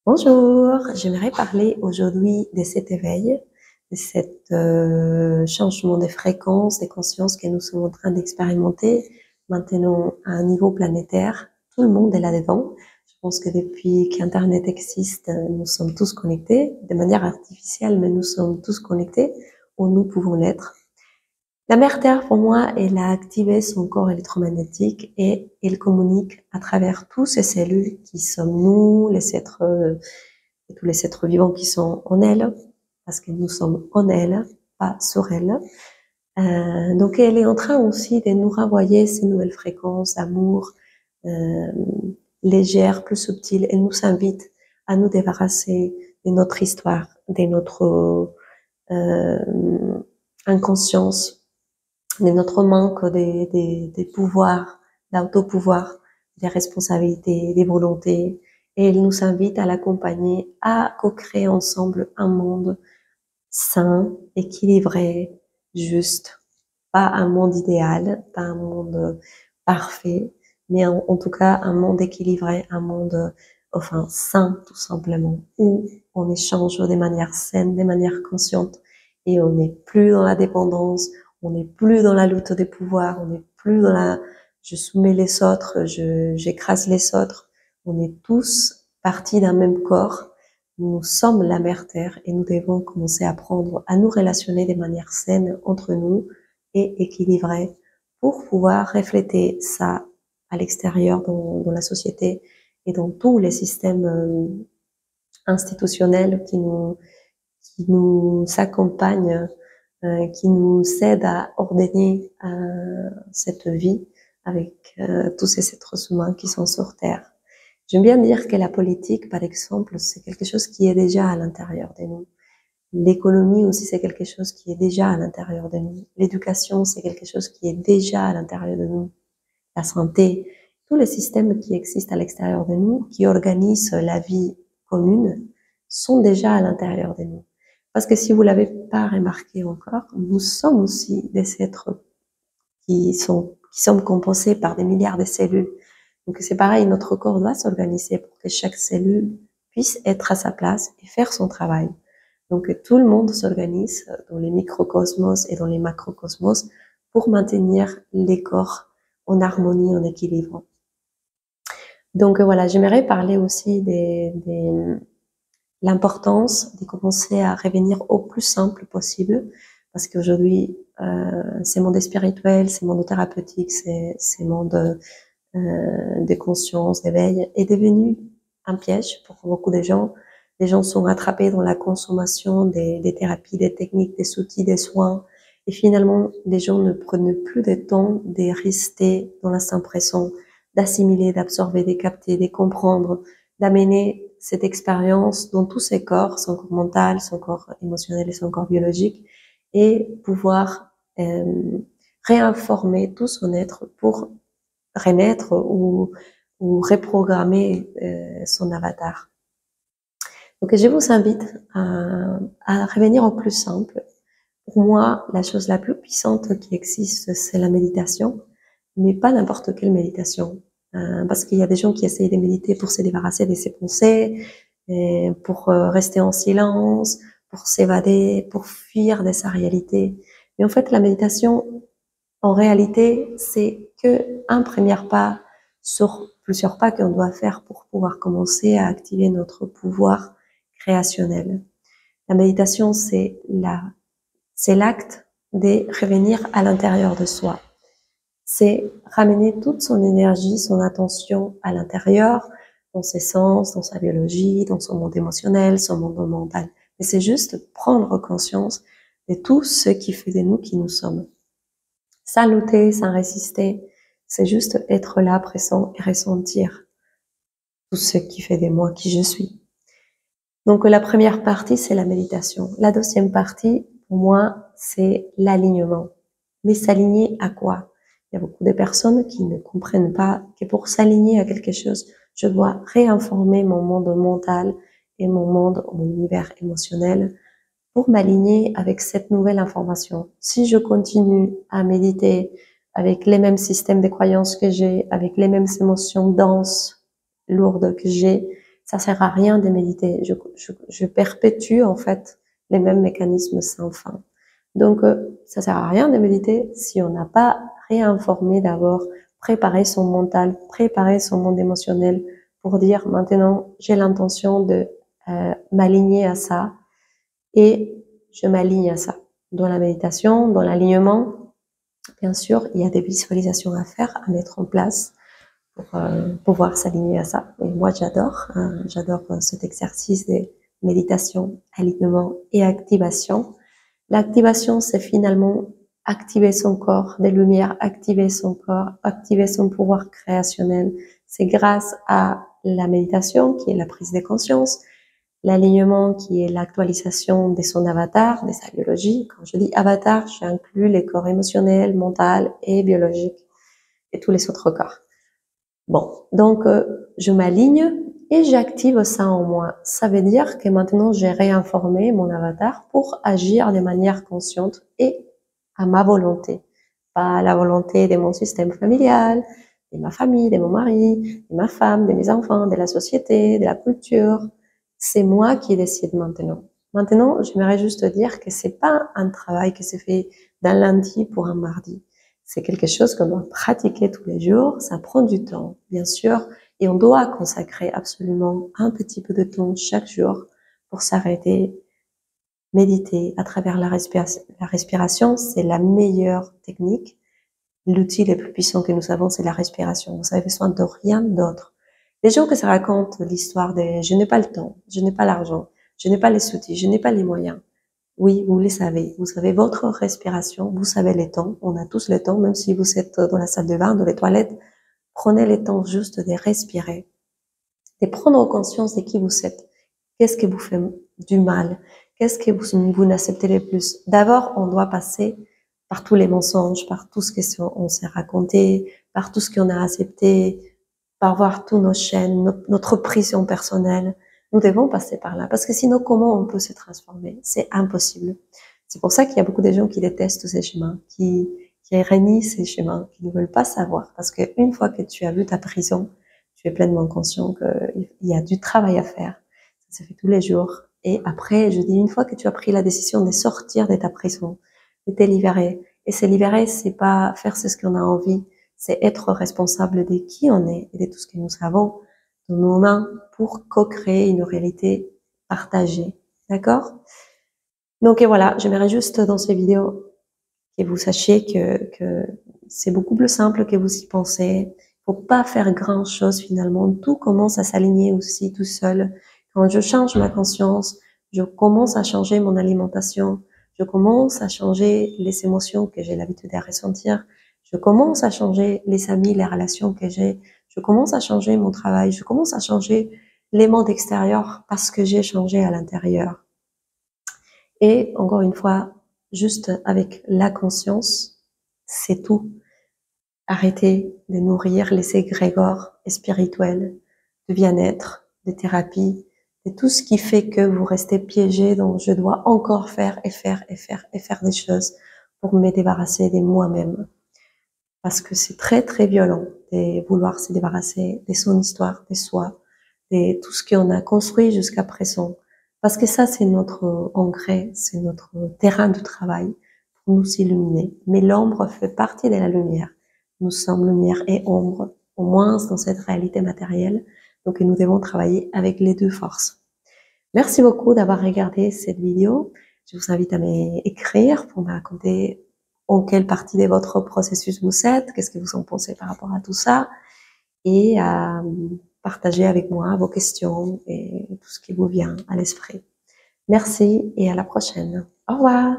Bonjour, j'aimerais parler aujourd'hui de cet éveil, de cet changement de fréquence, de conscience que nous sommes en train d'expérimenter maintenant à un niveau planétaire. Tout le monde est là-dedans. Je pense que depuis qu'Internet existe, nous sommes tous connectés, de manière artificielle, mais nous sommes tous connectés, où nous pouvons l'être. La mère Terre, pour moi, elle a activé son corps électromagnétique et elle communique à travers tous ces cellules qui sommes nous, les êtres, et tous les êtres vivants qui sont en elle, parce que nous sommes en elle, pas sur elle. Donc elle est en train aussi de nous renvoyer ces nouvelles fréquences d'amour, euh, légères, plus subtiles. Elle nous invite à nous débarrasser de notre histoire, de notre inconscience, de notre manque des pouvoirs, d'autopouvoir, des responsabilités, des volontés. Et il nous invite à l'accompagner, à co-créer ensemble un monde sain, équilibré, juste. Pas un monde idéal, pas un monde parfait, mais en tout cas un monde équilibré, un monde, enfin, sain, tout simplement, où on échange de manière saine, de manière consciente, et on n'est plus dans la dépendance, on n'est plus dans la lutte des pouvoirs, on n'est plus dans la je soumets les autres, j'écrase les autres. On est tous partis d'un même corps. Nous sommes la mère Terre et nous devons commencer à apprendre à nous relationner de manière saine entre nous et équilibrée pour pouvoir refléter ça à l'extérieur dans la société et dans tous les systèmes institutionnels qui nous accompagnent, qui nous aident à ordonner cette vie avec tous ces êtres humains qui sont sur Terre. J'aime bien dire que la politique, par exemple, c'est quelque chose qui est déjà à l'intérieur de nous. L'économie aussi, c'est quelque chose qui est déjà à l'intérieur de nous. L'éducation, c'est quelque chose qui est déjà à l'intérieur de nous. La santé, tous les systèmes qui existent à l'extérieur de nous, qui organisent la vie commune, sont déjà à l'intérieur de nous. Parce que si vous l'avez pas remarqué encore, nous sommes aussi des êtres qui sommes composés par des milliards de cellules. Donc c'est pareil, notre corps doit s'organiser pour que chaque cellule puisse être à sa place et faire son travail. Donc tout le monde s'organise dans les microcosmos et dans les macrocosmos pour maintenir les corps en harmonie, en équilibre. Donc voilà, j'aimerais parler aussi de l'importance de commencer à revenir au plus simple possible, parce qu'aujourd'hui, ces mondes spirituels, ces mondes thérapeutiques, ces mondes de conscience, d'éveil, est devenu un piège pour beaucoup de gens. Les gens sont attrapés dans la consommation des thérapies, des techniques, des outils, des soins. Et finalement, les gens ne prennent plus de temps de rester dans l'instant présent, d'assimiler, d'absorber, de capter, de comprendre, d'amener cette expérience dans tous ses corps, son corps mental, son corps émotionnel et son corps biologique, et pouvoir réinformer tout son être pour renaître ou reprogrammer son avatar. Donc je vous invite à revenir au plus simple. Pour moi, la chose la plus puissante qui existe, c'est la méditation, mais pas n'importe quelle méditation. Parce qu'il y a des gens qui essayent de méditer pour se débarrasser de ses pensées, pour rester en silence, pour s'évader, pour fuir de sa réalité. Mais en fait, la méditation, en réalité, c'est que un premier pas sur plusieurs pas qu'on doit faire pour pouvoir commencer à activer notre pouvoir créationnel. La méditation, c'est l'acte de revenir à l'intérieur de soi. C'est ramener toute son énergie, son attention à l'intérieur, dans ses sens, dans sa biologie, dans son monde émotionnel, son monde mental. Et c'est juste prendre conscience de tout ce qui fait de nous qui nous sommes. Sans lutter, sans résister, c'est juste être là, présent et ressentir tout ce qui fait de moi qui je suis. Donc la première partie, c'est la méditation. La deuxième partie, pour moi, c'est l'alignement. Mais s'aligner à quoi? Il y a beaucoup de personnes qui ne comprennent pas que pour s'aligner à quelque chose, je dois réinformer mon monde mental et mon univers émotionnel pour m'aligner avec cette nouvelle information. Si je continue à méditer avec les mêmes systèmes de croyances que j'ai, avec les mêmes émotions denses, lourdes que j'ai, ça sert à rien de méditer. Je perpétue en fait les mêmes mécanismes sans fin. Donc, ça sert à rien de méditer si on n'a pas réinformé d'abord, préparé son mental, préparé son monde émotionnel pour dire maintenant j'ai l'intention de m'aligner à ça et je m'aligne à ça. Dans la méditation, dans l'alignement, bien sûr, il y a des visualisations à faire, à mettre en place pour pouvoir s'aligner à ça. Et moi, j'adore cet exercice de méditation, alignement et activation. L'activation, c'est finalement activer son corps des lumières, activer son corps, activer son pouvoir créationnel. C'est grâce à la méditation, qui est la prise de conscience, l'alignement, qui est l'actualisation de son avatar, de sa biologie. Quand je dis avatar, j'inclus les corps émotionnels, mental et biologiques et tous les autres corps. Bon, donc je m'aligne et j'active ça en moi. Ça veut dire que maintenant j'ai réinformé mon avatar pour agir de manière consciente et à ma volonté. Pas à la volonté de mon système familial, de ma famille, de mon mari, de ma femme, de mes enfants, de la société, de la culture. C'est moi qui décide maintenant. Maintenant, j'aimerais juste dire que c'est pas un travail qui se fait d'un lundi pour un mardi. C'est quelque chose qu'on doit pratiquer tous les jours. Ça prend du temps, bien sûr, et on doit consacrer absolument un petit peu de temps chaque jour pour s'arrêter, méditer à travers la respiration. La respiration, c'est la meilleure technique. L'outil le plus puissant que nous avons, c'est la respiration. Vous avez besoin de rien d'autre. Les gens qui se racontent l'histoire de « je n'ai pas le temps, je n'ai pas l'argent, je n'ai pas les outils, je n'ai pas les moyens », oui, vous les savez. Vous savez votre respiration, vous savez les temps. On a tous le temps, même si vous êtes dans la salle de bain, dans les toilettes. Prenez le temps juste de respirer, de prendre conscience de qui vous êtes. Qu'est-ce qui vous fait du mal? Qu'est-ce que vous n'acceptez le plus? D'abord, on doit passer par tous les mensonges, par tout ce qu'on s'est raconté, par tout ce qu'on a accepté, par voir tous nos chaînes, notre prison personnelle. Nous devons passer par là, parce que sinon, comment on peut se transformer? C'est impossible. C'est pour ça qu'il y a beaucoup de gens qui détestent ces chemins, qui renient ces chemins, qui ne veulent pas savoir. Parce que une fois que tu as vu ta prison, tu es pleinement conscient qu'il y a du travail à faire. Ça se fait tous les jours. Et après, je dis, une fois que tu as pris la décision de sortir de ta prison, de te libérer. Et se libérer, c'est pas faire ce qu'on a envie, c'est être responsable de qui on est et de tout ce que nous avons dans nos mains pour co-créer une réalité partagée. D'accord? Donc et voilà, j'aimerais juste dans ces vidéos que vous sachiez que c'est beaucoup plus simple que vous y pensez. Faut pas faire grand chose finalement. Tout commence à s'aligner aussi tout seul. Quand je change ma conscience, je commence à changer mon alimentation. Je commence à changer les émotions que j'ai l'habitude de ressentir. Je commence à changer les amis, les relations que j'ai. Je commence à changer mon travail. Je commence à changer les mondes extérieurs parce que j'ai changé à l'intérieur. Et encore une fois, juste avec la conscience, c'est tout. Arrêtez de nourrir les égrégores spirituels, de bien-être, de thérapie, de tout ce qui fait que vous restez piégé dans je dois encore faire et faire et faire et faire des choses pour me débarrasser de moi-même. Parce que c'est très très violent de vouloir se débarrasser de son histoire, de soi, de tout ce qu'on a construit jusqu'à présent. Parce que ça, c'est notre engrais, c'est notre terrain de travail pour nous illuminer. Mais l'ombre fait partie de la lumière. Nous sommes lumière et ombre, au moins dans cette réalité matérielle. Donc, nous devons travailler avec les deux forces. Merci beaucoup d'avoir regardé cette vidéo. Je vous invite à m'écrire pour me raconter en quelle partie de votre processus vous êtes, qu'est-ce que vous en pensez par rapport à tout ça, et à partager avec moi vos questions et tout ce qui vous vient à l'esprit. Merci et à la prochaine. Au revoir.